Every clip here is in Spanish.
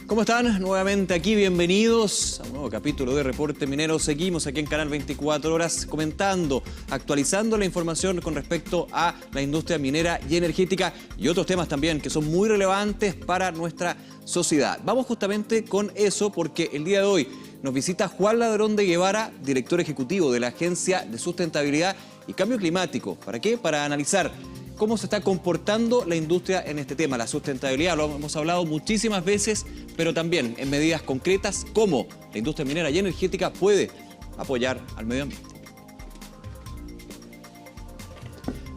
¿Cómo están? Nuevamente aquí, bienvenidos a un nuevo capítulo de Reporte Minero. Seguimos aquí en Canal 24 Horas comentando, actualizando la información con respecto a la industria minera y energética y otros temas también que son muy relevantes para nuestra sociedad. Vamos justamente con eso porque el día de hoy nos visita Juan Ladrón de Guevara, director ejecutivo de la Agencia de Sustentabilidad y Cambio Climático. ¿Para qué? Para analizar cómo se está comportando la industria en este tema, la sustentabilidad. Lo hemos hablado muchísimas veces, pero también en medidas concretas, cómo la industria minera y energética puede apoyar al medio ambiente.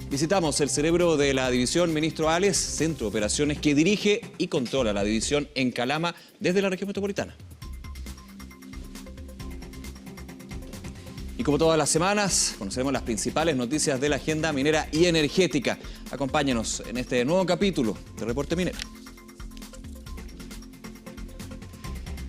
Visitamos el cerebro de la división Ministro Ales, centro de operaciones que dirige y controla la división en Calama desde la región metropolitana. Y como todas las semanas, conoceremos las principales noticias de la agenda minera y energética. Acompáñenos en este nuevo capítulo de Reporte Minero.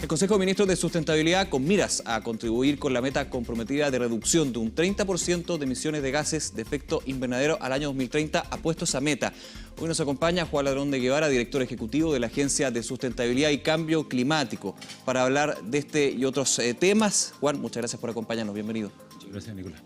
El Consejo de Ministros de Sustentabilidad, con miras a contribuir con la meta comprometida de reducción de un 30% de emisiones de gases de efecto invernadero al año 2030, ha puesto esa meta. Hoy nos acompaña Juan Ladrón de Guevara, director ejecutivo de la Agencia de Sustentabilidad y Cambio Climático, para hablar de este y otros temas. Juan, muchas gracias por acompañarnos. Bienvenido. Muchas gracias, Nicolás.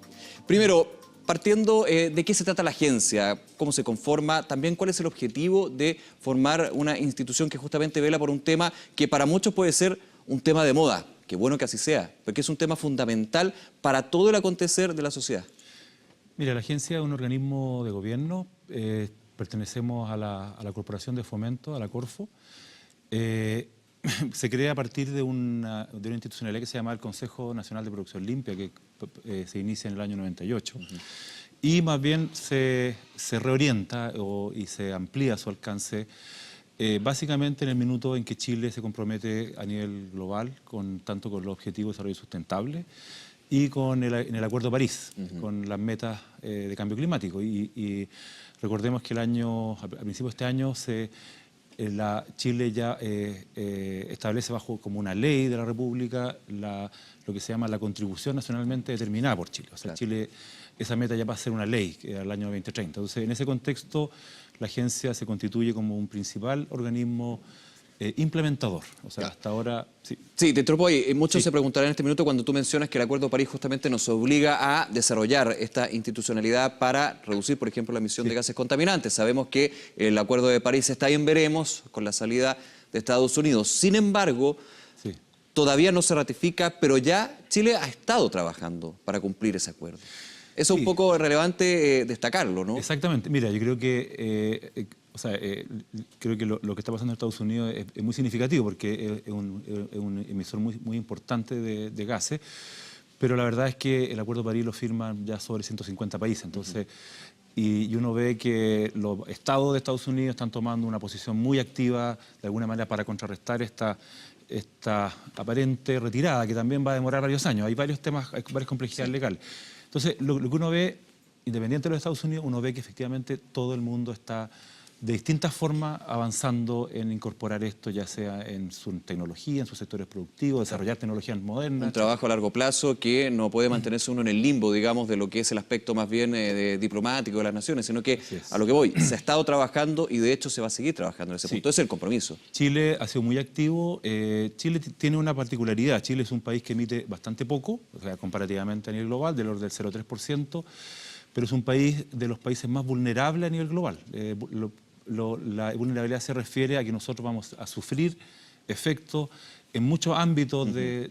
Primero, partiendo de qué se trata la agencia, cómo se conforma, también cuál es el objetivo de formar una institución que justamente vela por un tema que para muchos puede ser un tema de moda. Qué bueno que así sea, porque es un tema fundamental para todo el acontecer de la sociedad. Mira, la agencia es un organismo de gobierno, pertenecemos a la Corporación de Fomento, a la Corfo. Se crea a partir de una institucionalidad que se llama el Consejo Nacional de Producción Limpia, que se inicia en el año 98. Y más bien se reorienta y se amplía su alcance básicamente en el minuto en que Chile se compromete a nivel global, tanto con los Objetivos de Desarrollo Sustentable y en el Acuerdo de París, con las metas de cambio climático. Y recordemos que al principio de este año Chile ya establece como una ley de la República lo que se llama la contribución nacionalmente determinada por Chile. O sea, claro. Chile, esa meta ya va a ser una ley al año 2030. Entonces, en ese contexto, la agencia se constituye como un principal organismo implementador. O sea, hasta ahora... Sí, te interrumpo ahí. Muchos se preguntarán en este minuto cuando tú mencionas que el Acuerdo de París justamente nos obliga a desarrollar esta institucionalidad para reducir, por ejemplo, la emisión de gases contaminantes. Sabemos que el Acuerdo de París está ahí en veremos con la salida de Estados Unidos. Sin embargo, todavía no se ratifica, pero ya Chile ha estado trabajando para cumplir ese acuerdo. Eso es un poco relevante destacarlo, ¿no? Exactamente. Mira, yo creo que... creo que lo que está pasando en Estados Unidos es muy significativo porque es un emisor muy importante de gases, pero la verdad es que el Acuerdo de París lo firman ya sobre 150 países. Entonces, y uno ve que los estados de Estados Unidos están tomando una posición muy activa, de alguna manera, para contrarrestar esta aparente retirada, que también va a demorar varios años. Hay varios temas, hay varias complejidades legales. Entonces, lo que uno ve, independiente de los Estados Unidos, uno ve que efectivamente todo el mundo está de distintas formas avanzando en incorporar esto, ya sea en su tecnología, en sus sectores productivos, desarrollar tecnologías modernas. Un trabajo a largo plazo que no puede mantenerse uno en el limbo, digamos, de lo que es el aspecto más bien diplomático de las naciones, sino que, a lo que voy, se ha estado trabajando y de hecho se va a seguir trabajando en ese punto. Ese es el compromiso. Chile ha sido muy activo. Chile tiene una particularidad. Chile es un país que emite bastante poco, o sea, comparativamente a nivel global, del orden del 0,3%, pero es un país de los países más vulnerables a nivel global. La vulnerabilidad se refiere a que nosotros vamos a sufrir efectos en muchos ámbitos de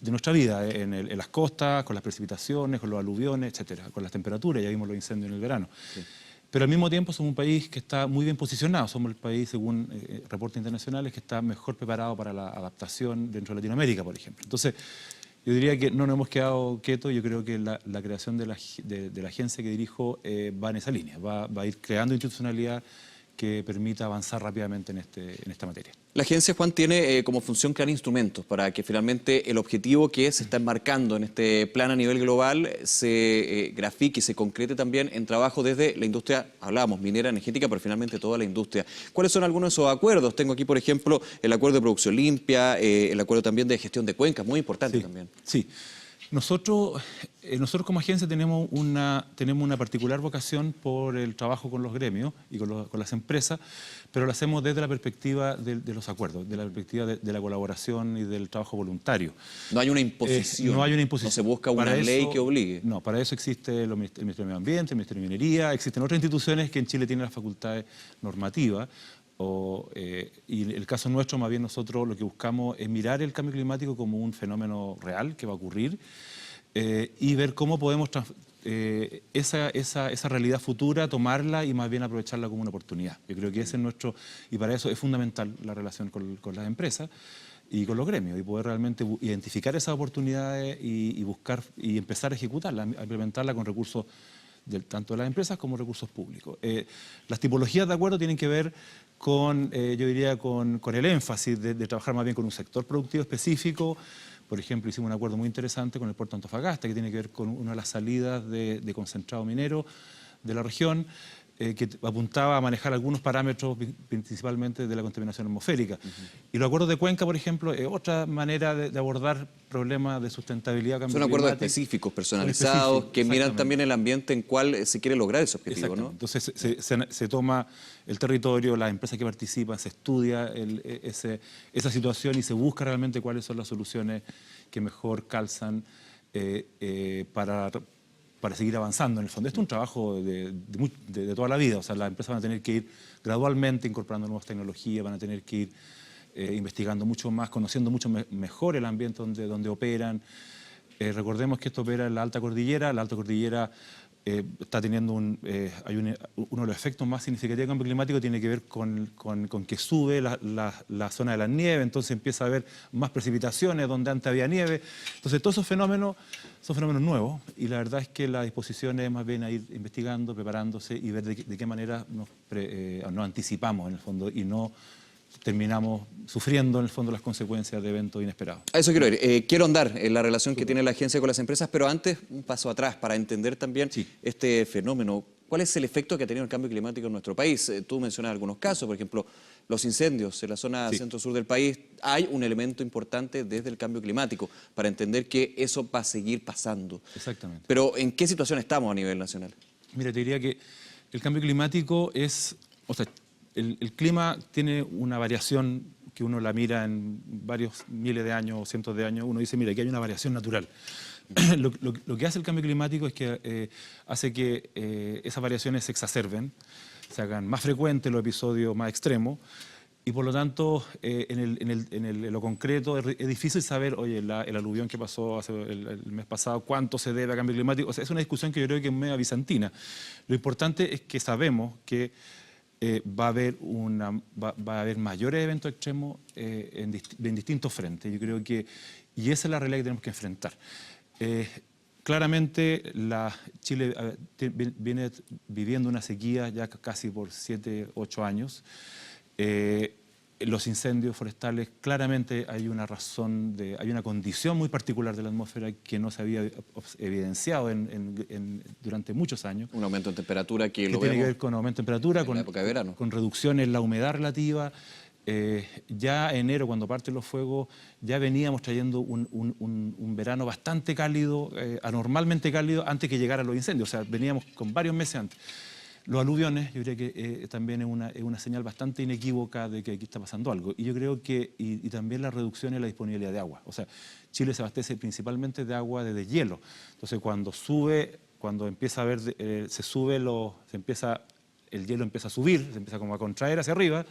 nuestra vida, en las costas, con las precipitaciones, con los aluviones, etcétera, con las temperaturas, ya vimos los incendios en el verano. Pero al mismo tiempo somos un país que está muy bien posicionado, somos el país, según reportes internacionales, que está mejor preparado para la adaptación dentro de Latinoamérica, por ejemplo. Entonces, yo diría que no nos hemos quedado quietos. Yo creo que la creación de la agencia que dirijo va en esa línea, va a ir creando institucionalidad que permita avanzar rápidamente en esta materia. La agencia, Juan, tiene como función crear instrumentos para que finalmente el objetivo que se está enmarcando en este plan a nivel global se grafique y se concrete también en trabajo desde la industria, hablábamos, minera, energética, pero finalmente toda la industria. ¿Cuáles son algunos de esos acuerdos? Tengo aquí, por ejemplo, el acuerdo de producción limpia, el acuerdo también de gestión de cuencas, muy importante también. Sí. Nosotros como agencia tenemos una particular vocación por el trabajo con los gremios y con las empresas, pero lo hacemos desde la perspectiva de los acuerdos, de la perspectiva de la colaboración y del trabajo voluntario. No hay una imposición. No hay una imposición. No se busca una ley que obligue. No, para eso existe el Ministerio de Medio Ambiente, el Ministerio de Minería, existen otras instituciones que en Chile tienen las facultades normativas. Y en el caso nuestro, más bien nosotros lo que buscamos es mirar el cambio climático como un fenómeno real que va a ocurrir y ver cómo podemos esa realidad futura, tomarla y más bien aprovecharla como una oportunidad. Yo creo que ese es nuestro, y para eso es fundamental la relación con las empresas y con los gremios, y poder realmente identificar esas oportunidades y buscar y empezar a ejecutarla, a implementarla con recursos tanto de las empresas como recursos públicos. Las tipologías de acuerdo tienen que ver con, yo diría, con el énfasis de trabajar más bien con un sector productivo específico. Por ejemplo, hicimos un acuerdo muy interesante con el puerto de Antofagasta, que tiene que ver con una de las salidas de concentrado minero de la región, que apuntaba a manejar algunos parámetros principalmente de la contaminación atmosférica. Y los acuerdos de Cuenca, por ejemplo, es otra manera de abordar problemas de sustentabilidad. Son acuerdos específicos, personalizados, que miran también el ambiente en cual se quiere lograr ese objetivo, ¿no? Entonces se toma el territorio, las empresas que participan, se estudia esa situación y se busca realmente cuáles son las soluciones que mejor calzan para seguir avanzando en el fondo. Esto es un trabajo de toda la vida, o sea, las empresas van a tener que ir gradualmente incorporando nuevas tecnologías, van a tener que ir investigando mucho más, conociendo mucho mejor el ambiente donde operan. Recordemos que esto opera en la Alta Cordillera. La Alta Cordillera está teniendo uno de los efectos más significativos del cambio climático, tiene que ver con que sube la zona de la nieve, entonces empieza a haber más precipitaciones donde antes había nieve. Entonces todos esos fenómenos son fenómenos nuevos, y la verdad es que la disposición es más bien a ir investigando, preparándose y ver de qué manera nos anticipamos en el fondo y no terminamos sufriendo en el fondo las consecuencias de eventos inesperados. A eso quiero ir. Quiero andar en la relación que tiene la agencia con las empresas, pero antes un paso atrás para entender también este fenómeno. ¿Cuál es el efecto que ha tenido el cambio climático en nuestro país? Tú mencionas algunos casos, por ejemplo, los incendios en la zona centro-sur del país. Hay un elemento importante desde el cambio climático para entender que eso va a seguir pasando. Exactamente. Pero ¿en qué situación estamos a nivel nacional? Mira, te diría que el cambio climático es, o sea, el clima tiene una variación que uno la mira en varios miles de años o cientos de años. Uno dice, mira, aquí hay una variación natural. Lo que hace el cambio climático es que hace que esas variaciones se exacerben, se hagan más frecuentes los episodios más extremos, y por lo tanto, en lo concreto, es difícil saber, oye, el aluvión que pasó el mes pasado, cuánto se debe a cambio climático. O sea, es una discusión que yo creo que es medio bizantina. Lo importante es que sabemos que va a haber mayores eventos extremos en distintos frentes. Yo creo que, y esa es la realidad que tenemos que enfrentar. Claramente, Chile viene viviendo una sequía ya casi por 7, 8 años. Los incendios forestales, claramente hay una hay una condición muy particular de la atmósfera que no se había evidenciado durante muchos años. Un aumento de temperatura que lo tiene vemos que ver con aumento de temperatura, en la época de verano, con reducción en la humedad relativa. Ya enero, cuando parten los fuegos, ya veníamos trayendo un verano bastante cálido, anormalmente cálido, antes que llegaran los incendios. O sea, veníamos con varios meses antes. Los aluviones, yo creo que también es una señal bastante inequívoca de que aquí está pasando algo. Y yo creo que, y también la reducción en la disponibilidad de agua. O sea, Chile se abastece principalmente de agua de deshielo. Entonces, cuando empieza a haber, el hielo empieza a subir, se empieza como a contraer hacia arriba,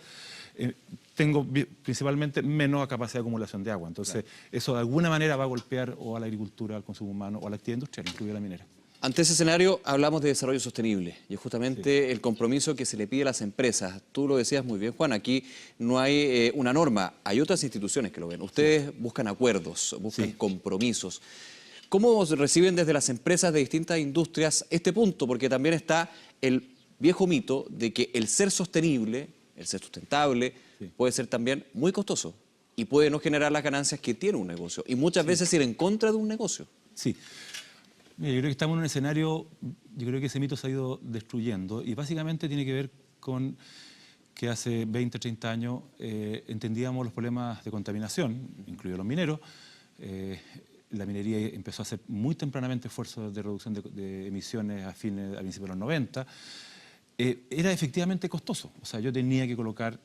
tengo principalmente menos capacidad de acumulación de agua. Entonces, eso de alguna manera va a golpear o a la agricultura, al consumo humano o a la actividad industrial, incluida la minera. Ante ese escenario hablamos de desarrollo sostenible y es justamente el compromiso que se le pide a las empresas. Tú lo decías muy bien, Juan, aquí no hay una norma, hay otras instituciones que lo ven. Ustedes buscan acuerdos, buscan compromisos. ¿Cómo reciben desde las empresas de distintas industrias este punto? Porque también está el viejo mito de que el ser sostenible, el ser sustentable, puede ser también muy costoso y puede no generar las ganancias que tiene un negocio y muchas veces ir en contra de un negocio. Sí. Mira, yo creo que estamos en un escenario, yo creo que ese mito se ha ido destruyendo y básicamente tiene que ver con que hace 20, 30 años entendíamos los problemas de contaminación, incluidos los mineros, la minería empezó a hacer muy tempranamente esfuerzos de reducción de emisiones a principios de los 90, era efectivamente costoso. O sea, yo tenía que colocar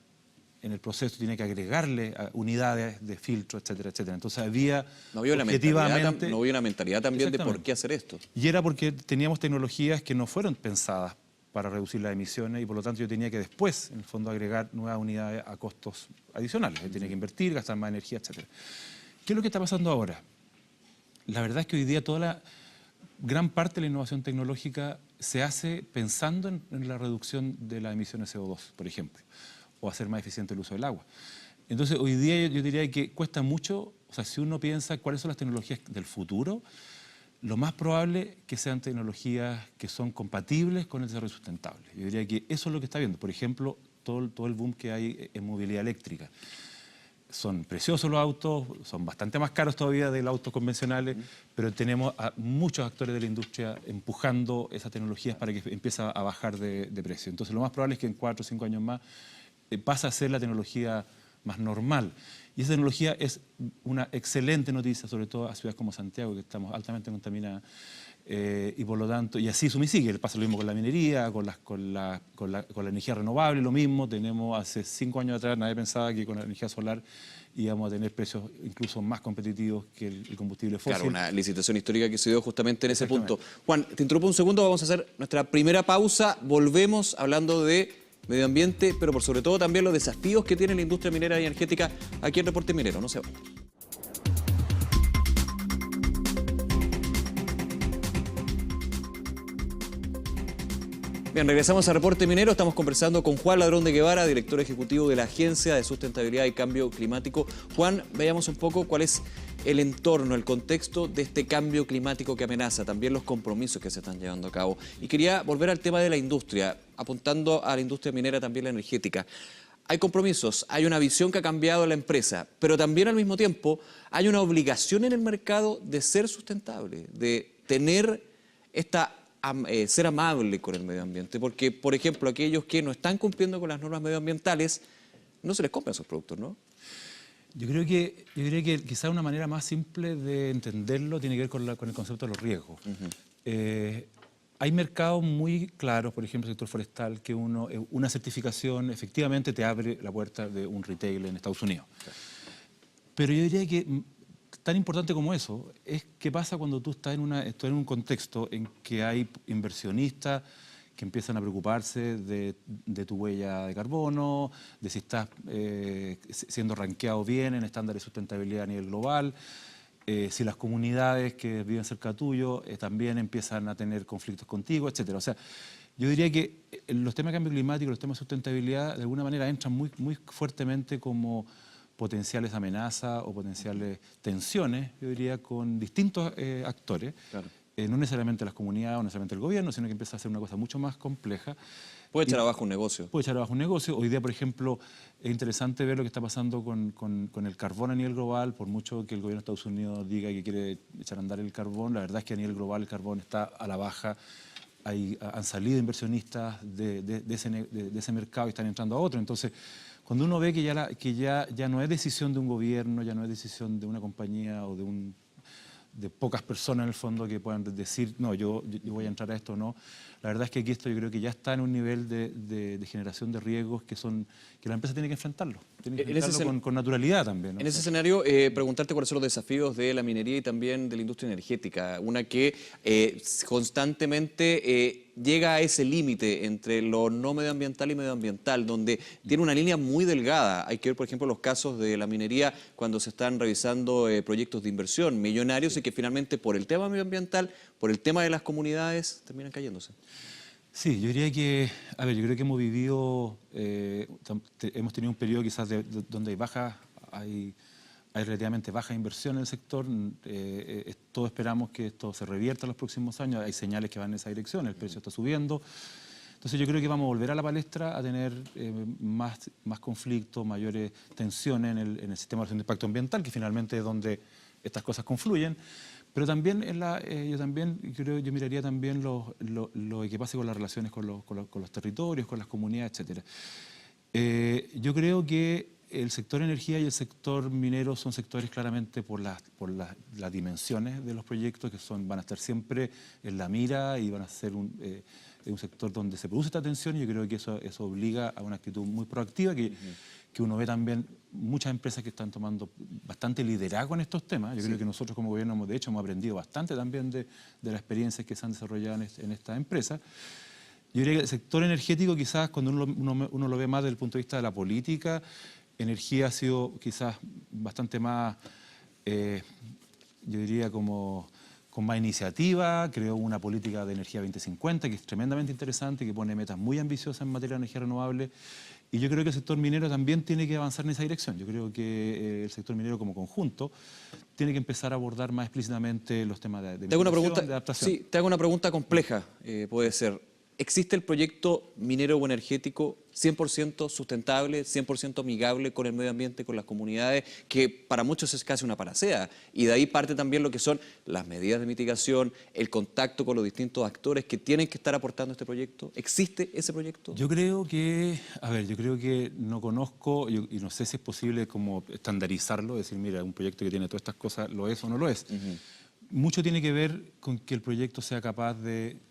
en el proceso, tenía que agregarle unidades de filtro, etcétera, etcétera. Entonces había No había objetivamente... no había una mentalidad también de por qué hacer esto. Y era porque teníamos tecnologías que no fueron pensadas para reducir las emisiones y por lo tanto yo tenía que después, en el fondo, agregar nuevas unidades a costos adicionales. Yo tenía que invertir, gastar más energía, etcétera. ¿Qué es lo que está pasando ahora? La verdad es que hoy día gran parte de la innovación tecnológica se hace pensando en la reducción de las emisiones de CO2, por ejemplo, o hacer más eficiente el uso del agua. Entonces, hoy día yo diría que cuesta mucho, o sea, si uno piensa cuáles son las tecnologías del futuro, lo más probable que sean tecnologías que son compatibles con el desarrollo sustentable. Yo diría que eso es lo que está viendo. Por ejemplo, todo el boom que hay en movilidad eléctrica. Son preciosos los autos, son bastante más caros todavía de los autos convencionales, pero tenemos a muchos actores de la industria empujando esas tecnologías para que empiece a bajar de precio. Entonces, lo más probable es que en 4 o 5 años más pase a ser la tecnología más normal. Y esa tecnología es una excelente noticia, sobre todo a ciudades como Santiago, que estamos altamente contaminadas. Y por lo tanto, y así sigue, pasa lo mismo con la minería, con la energía renovable, lo mismo. Tenemos hace 5 años atrás, nadie pensaba que con la energía solar íbamos a tener precios incluso más competitivos que el combustible fósil. Claro, una licitación histórica que se dio justamente en ese punto. Juan, te interrumpo un segundo, vamos a hacer nuestra primera pausa. Volvemos hablando de medio ambiente, pero por sobre todo también los desafíos que tiene la industria minera y energética aquí en Reporte Minero. No se vayan. Bien, regresamos a Reporte Minero. Estamos conversando con Juan Ladrón de Guevara, director ejecutivo de la Agencia de Sustentabilidad y Cambio Climático. Juan, veamos un poco cuál es el entorno, el contexto de este cambio climático que amenaza, también los compromisos que se están llevando a cabo. Y quería volver al tema de la industria, apuntando a la industria minera, también la energética. Hay compromisos, hay una visión que ha cambiado la empresa, pero también al mismo tiempo hay una obligación en el mercado de ser sustentable, de tener ser amable con el medio ambiente, porque, por ejemplo, aquellos que no están cumpliendo con las normas medioambientales, no se les compran esos productos, ¿no? Yo diría que quizá una manera más simple de entenderlo tiene que ver con el concepto de los riesgos. Hay mercados muy claros, por ejemplo, el sector forestal, que una certificación efectivamente te abre la puerta de un retail en Estados Unidos. Claro. Pero yo diría que tan importante como eso es qué pasa cuando tú estás en un contexto en que hay inversionistas que empiezan a preocuparse de tu huella de carbono, de si estás siendo rankeado bien en estándares de sustentabilidad a nivel global, si las comunidades que viven cerca tuyo también empiezan a tener conflictos contigo, etc. O sea, yo diría que los temas de cambio climático, los temas de sustentabilidad, de alguna manera entran muy, muy fuertemente como potenciales amenazas o potenciales tensiones, yo diría, con distintos actores. Claro. No necesariamente las comunidades o necesariamente el gobierno, sino que empieza a ser una cosa mucho más compleja. Puede echar abajo un negocio. Puede echar abajo un negocio. Hoy día, por ejemplo, es interesante ver lo que está pasando con el carbón a nivel global. Por mucho que el gobierno de Estados Unidos diga que quiere echar a andar el carbón, la verdad es que a nivel global el carbón está a la baja. Han salido inversionistas de ese mercado y están entrando a otro. Entonces, cuando uno ve que ya no es decisión de un gobierno, ya no es decisión de una compañía o de pocas personas en el fondo que puedan decir, no, yo voy a entrar a esto o no. La verdad es que aquí esto yo creo que ya está en un nivel de generación de riesgos que la empresa tiene que enfrentarlo. Tiene que enfrentarlo con naturalidad también, ¿no? En ese escenario, preguntarte cuáles son los desafíos de la minería y también de la industria energética. Una que constantemente llega a ese límite entre lo no medioambiental y medioambiental, donde tiene una línea muy delgada. Hay que ver, por ejemplo, los casos de la minería cuando se están revisando proyectos de inversión millonarios y que finalmente por el tema medioambiental, por el tema de las comunidades, terminan cayéndose. Sí, yo diría que, yo creo que hemos vivido, hemos tenido un periodo quizás donde hay relativamente baja inversión en el sector. Todos esperamos que esto se revierta en los próximos años. Hay señales que van en esa dirección, el precio está subiendo. Entonces yo creo que vamos a volver a la palestra a tener más conflictos, mayores tensiones en el sistema de relación de impacto ambiental, que finalmente es donde estas cosas confluyen. Pero también yo miraría también lo que pase con las relaciones con los territorios, con las comunidades, etc. Yo creo que el sector energía y el sector minero son sectores claramente por las dimensiones de los proyectos que van a estar siempre en la mira y van a ser un sector donde se produce esta atención, y yo creo que eso obliga a una actitud muy proactiva que uno ve también muchas empresas que están tomando bastante liderazgo en estos temas. Yo creo que nosotros como gobierno hemos aprendido bastante también de las experiencias que se han desarrollado en estas empresas. Yo diría que el sector energético, quizás cuando uno lo ve más desde el punto de vista de la política, energía ha sido quizás bastante más, yo diría con más iniciativa. Creó una política de energía 2050 que es tremendamente interesante, que pone metas muy ambiciosas en materia de energía renovable. Y yo creo que el sector minero también tiene que avanzar en esa dirección. Yo creo que el sector minero como conjunto tiene que empezar a abordar más explícitamente los temas de mitigación, de adaptación. Sí, te hago una pregunta compleja, puede ser. ¿Existe el proyecto minero o energético 100% sustentable, 100% amigable con el medio ambiente, con las comunidades, que para muchos es casi una panacea? Y de ahí parte también lo que son las medidas de mitigación, el contacto con los distintos actores que tienen que estar aportando este proyecto. ¿Existe ese proyecto? Yo creo que, no conozco, y no sé si es posible como estandarizarlo, decir, mira, un proyecto que tiene todas estas cosas, ¿lo es o no lo es? Mucho tiene que ver con que el proyecto sea capaz de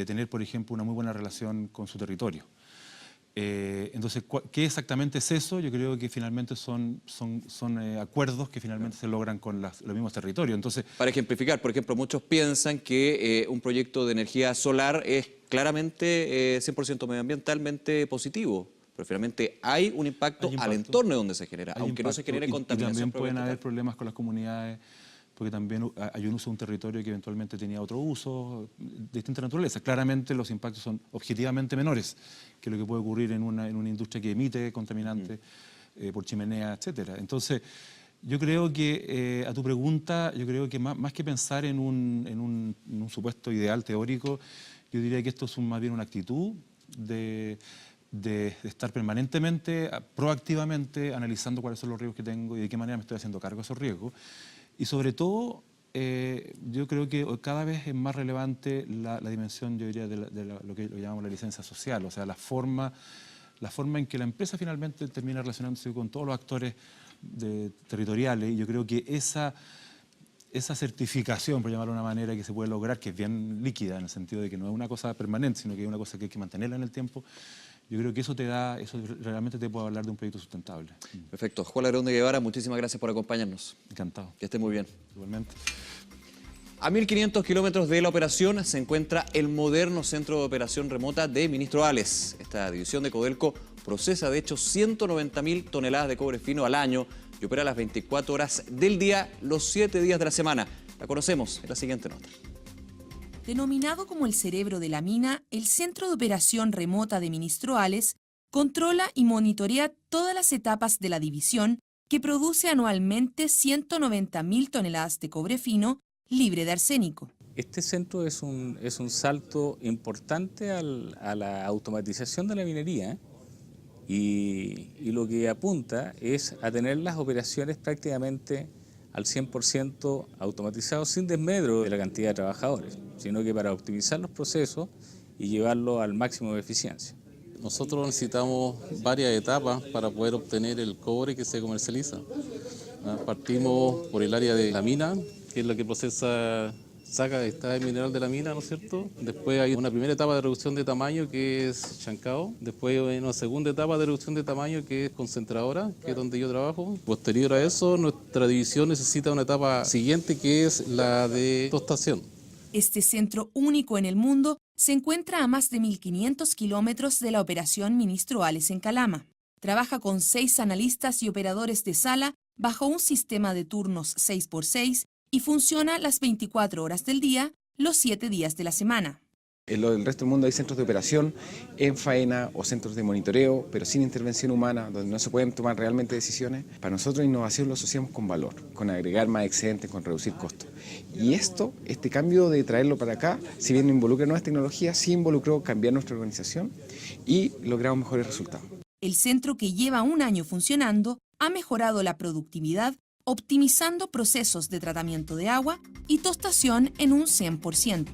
tener, por ejemplo, una muy buena relación con su territorio. Entonces, ¿qué exactamente es eso? Yo creo que finalmente son acuerdos que finalmente se logran con los mismos territorios. Entonces, para ejemplificar, por ejemplo, muchos piensan que un proyecto de energía solar es claramente 100% medioambientalmente positivo, pero finalmente hay un impacto al entorno donde se genera, aunque no se genere contaminación. Y también pueden haber problemas con las comunidades, porque también hay un uso de un territorio que eventualmente tenía otro uso, de distinta naturaleza. Claramente los impactos son objetivamente menores que lo que puede ocurrir en una industria que emite contaminantes por chimenea, etcétera. Entonces, yo creo que, a tu pregunta, yo creo que más que pensar en un supuesto ideal teórico, yo diría que esto es más bien una actitud de estar permanentemente, proactivamente, analizando cuáles son los riesgos que tengo y de qué manera me estoy haciendo cargo de esos riesgos. Y sobre todo, yo creo que cada vez es más relevante la dimensión, yo diría, de lo que lo llamamos la licencia social, o sea, la forma en que la empresa finalmente termina relacionándose con todos los actores territoriales. Y yo creo que esa certificación, por llamarlo de una manera, que se puede lograr, que es bien líquida, en el sentido de que no es una cosa permanente, sino que es una cosa que hay que mantenerla en el tiempo. Yo creo que eso realmente te puede hablar de un proyecto sustentable. Perfecto. Juan Ladrón de Guevara, muchísimas gracias por acompañarnos. Encantado. Que esté muy bien. Igualmente. A 1.500 kilómetros de la operación se encuentra el moderno centro de operación remota de Ministro Ales. Esta división de Codelco procesa, de hecho, 190.000 toneladas de cobre fino al año y opera las 24 horas del día, los 7 días de la semana. La conocemos en la siguiente nota. Denominado como el cerebro de la mina, el Centro de Operación Remota de Ministro Ales controla y monitorea todas las etapas de la división que produce anualmente 190.000 toneladas de cobre fino libre de arsénico. Este centro es un salto importante a la automatización de la minería y lo que apunta es a tener las operaciones prácticamente al 100% automatizados, sin desmedro de la cantidad de trabajadores, sino que para optimizar los procesos y llevarlo al máximo de eficiencia. Nosotros necesitamos varias etapas para poder obtener el cobre que se comercializa. Partimos por el área de la mina, que es la que saca el mineral de la mina, ¿no es cierto? Después hay una primera etapa de reducción de tamaño que es chancado. Después hay una segunda etapa de reducción de tamaño que es concentradora, que es donde yo trabajo. Posterior a eso, nuestra división necesita una etapa siguiente que es la de tostación. Este centro único en el mundo se encuentra a más de 1.500 kilómetros de la operación Ministro Ales en Calama. Trabaja con 6 analistas y operadores de sala bajo un sistema de turnos 6x6 y funciona las 24 horas del día, los 7 días de la semana. En el resto del mundo hay centros de operación en faena o centros de monitoreo, pero sin intervención humana, donde no se pueden tomar realmente decisiones. Para nosotros innovación lo asociamos con valor, con agregar más excedentes, con reducir costos. Y este cambio de traerlo para acá, si bien no involucra nuevas tecnologías, sí involucró cambiar nuestra organización y logramos mejores resultados. El centro, que lleva un año funcionando, ha mejorado la productividad, optimizando procesos de tratamiento de agua y tostación en un 100%.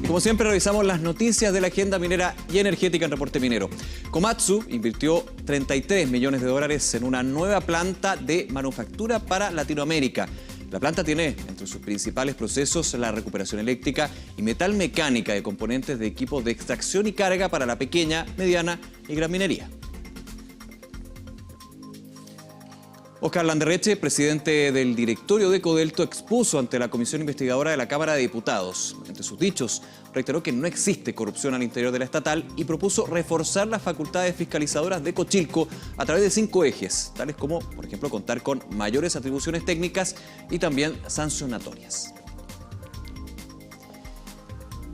Como Como siempre, revisamos las noticias de la agenda minera y energética en Reporte Minero. Komatsu invirtió $33 millones en una nueva planta de manufactura para Latinoamérica. La planta tiene entre sus principales procesos la recuperación eléctrica y metal mecánica de componentes de equipos de extracción y carga para la pequeña, mediana y gran minería. Óscar Landerreche, presidente del directorio de Codelco, expuso ante la comisión investigadora de la Cámara de Diputados. Entre sus dichos, reiteró que no existe corrupción al interior de la estatal y propuso reforzar las facultades fiscalizadoras de Cochilco a través de 5 ejes, tales como, por ejemplo, contar con mayores atribuciones técnicas y también sancionatorias.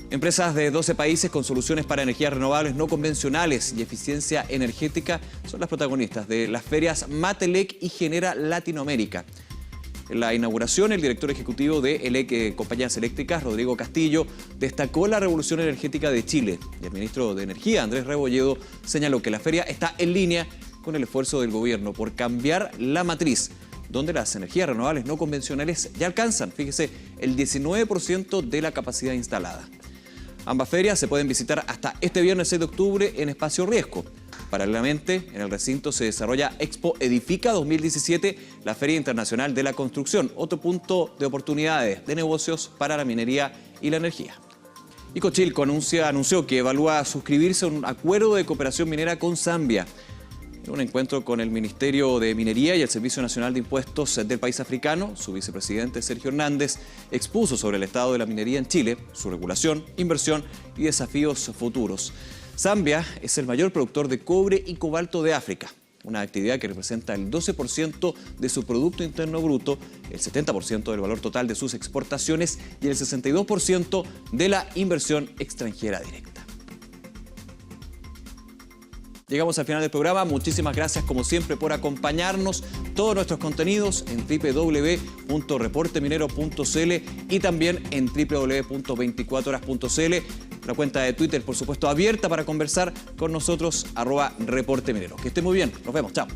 Empresas de 12 países con soluciones para energías renovables no convencionales y eficiencia energética son las protagonistas de las ferias Matelec y Genera Latinoamérica. En la inauguración, el director ejecutivo de ELEC Compañías Eléctricas, Rodrigo Castillo, destacó la revolución energética de Chile. Y el ministro de Energía, Andrés Rebolledo, señaló que la feria está en línea con el esfuerzo del gobierno por cambiar la matriz, donde las energías renovables no convencionales ya alcanzan, fíjese, el 19% de la capacidad instalada. Ambas ferias se pueden visitar hasta este viernes 6 de octubre en Espacio Riesgo. Paralelamente, en el recinto se desarrolla Expo Edifica 2017, la Feria Internacional de la Construcción, otro punto de oportunidades de negocios para la minería y la energía. Y Cochilco anunció que evalúa suscribirse a un acuerdo de cooperación minera con Zambia. En un encuentro con el Ministerio de Minería y el Servicio Nacional de Impuestos del país africano, su vicepresidente Sergio Hernández expuso sobre el estado de la minería en Chile, su regulación, inversión y desafíos futuros. Zambia es el mayor productor de cobre y cobalto de África, una actividad que representa el 12% de su Producto Interno Bruto, el 70% del valor total de sus exportaciones y el 62% de la inversión extranjera directa. Llegamos al final del programa. Muchísimas gracias, como siempre, por acompañarnos. Todos nuestros contenidos en www.reporteminero.cl y también en www.24horas.cl. La cuenta de Twitter, por supuesto, abierta para conversar con nosotros, @reporteminero. Que esté muy bien. Nos vemos. Chao.